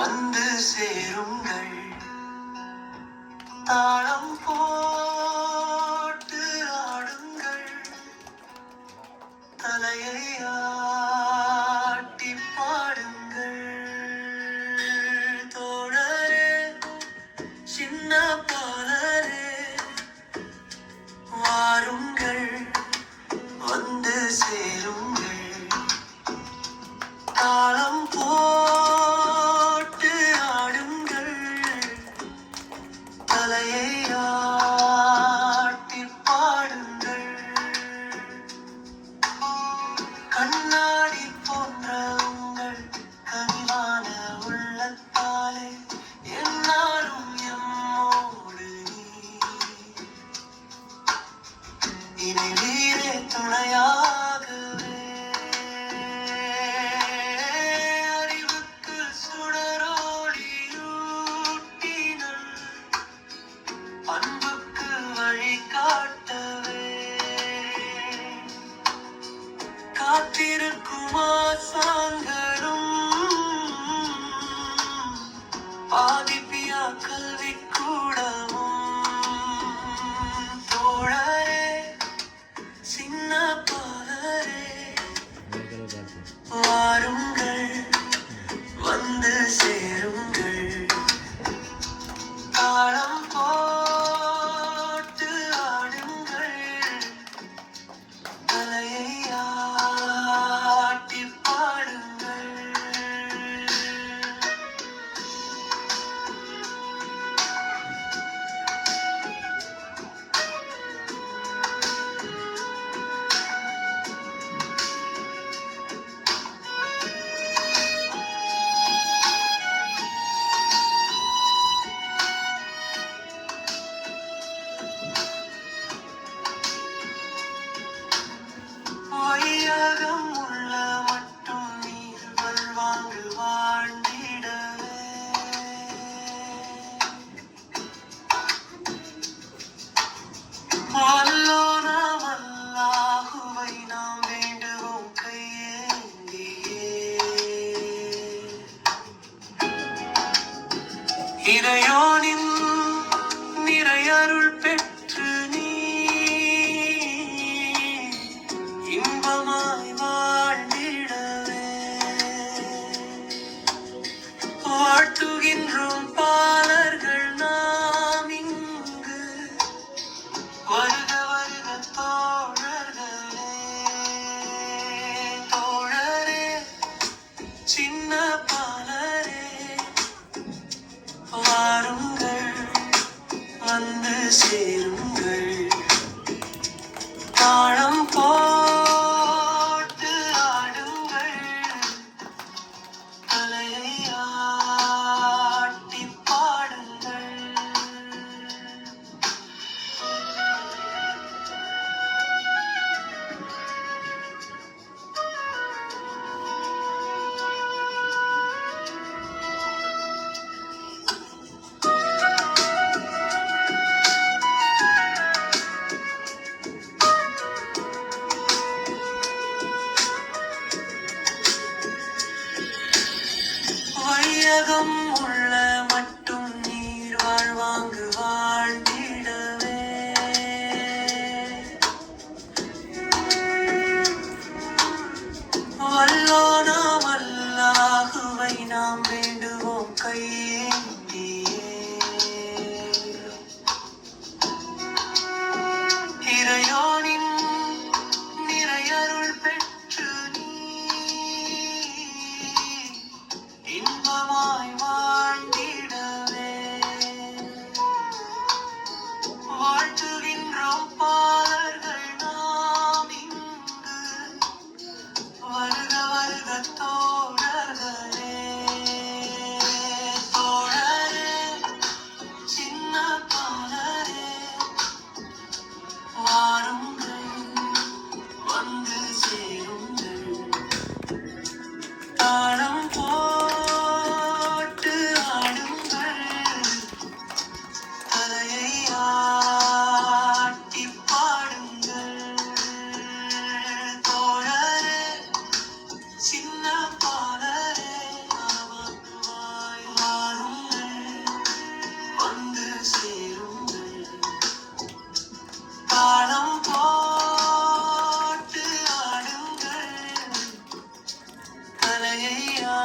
வந்து சேருங்கள் தாளம் போட்டு ஆடுங்கள் தலையை ஆட்டி பாடுங்கள் தோழரே சின்ன பாலரே வாருங்கள் வந்து சேருங்கள் தாளம் போட்டு ஆடுங்கள் தலையை ஆட்டி பாடுங்கள் கண்ணாடி போன்ற உங்கள் கனிவான உள்ளத்தாலே என்னாலும் எம்மோடு இனி நீரே துணையாகவே அறிவுக்கு சுடரோடியூட்டினல் அன்புக்கு வழிகாட்டவே காத்திருக்கும் ஆசாங்களும் பாதிப்பியா கல்வி கூடவும் தோழரே சின்ன பாலரே வாருங்கள் வந்து சேருங்கள் தாளம் போட்டு ஆடுங்கள் தலையை ஆட்டி பாடுங்கள் வையகம் உள்ள மட்டும் நீர் வாழ்வாங்கு வாழ்ந்திடவே வல்லோனாம் அல்லாஹுவை நாம் வேண்டுவோம் கையேந்தியே இறையோனின் நிறையருள் பெற்று நீ இன்பமாய் வாழ்ந்திடவே வாழ்த்துகின்றோம் பாலர்கள் நாம் இங்கு வருக வருக தோழர்களே தோழரே சின்ன பாலரே வாருங்கள் வந்து சேருங்கள் தாளம் போட்டு ஆடுங்கள் தலையை ஆட்டி பாடுங்கள் வையகம் உள்ள மட்டும் நீர் வாழ்வாங்கு வாழ்ந்திடவே வல்லோனாம் அல்லாஹுவை நாம் வேண்டுவோம் கையேந்தியே இறையோனின் நிறையருள் பெற்று நீ இன்பமாய் வாழ்ந்திடவே வாழ்த்துகின்றோம் பாலர்கள் நாம் இங்கு வருக வருக தோழர்களே தோழரே மாயையா